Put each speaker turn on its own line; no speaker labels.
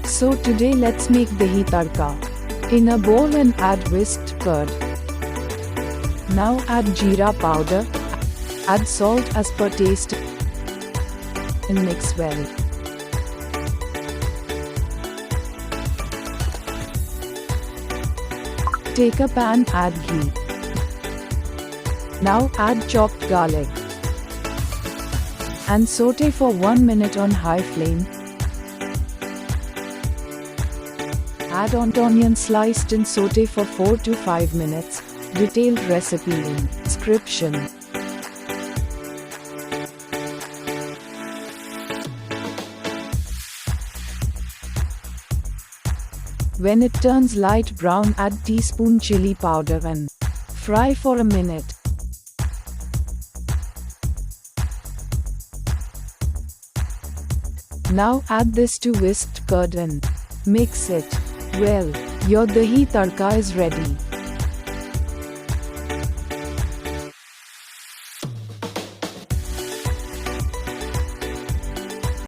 So today let's make dahi tadka. In a bowl and add whisked curd. Now add jeera powder. Add salt as per taste and mix well. Take a pan, add ghee. Now add chopped garlic and saute for 1 minute on high flame. Add onion sliced and saute for 4 to 5 minutes. Detailed recipe in description. When it turns light brown, add teaspoon chili powder and fry for a minute. Now add this to whisked curd and mix it well. Your dahi tadka is ready.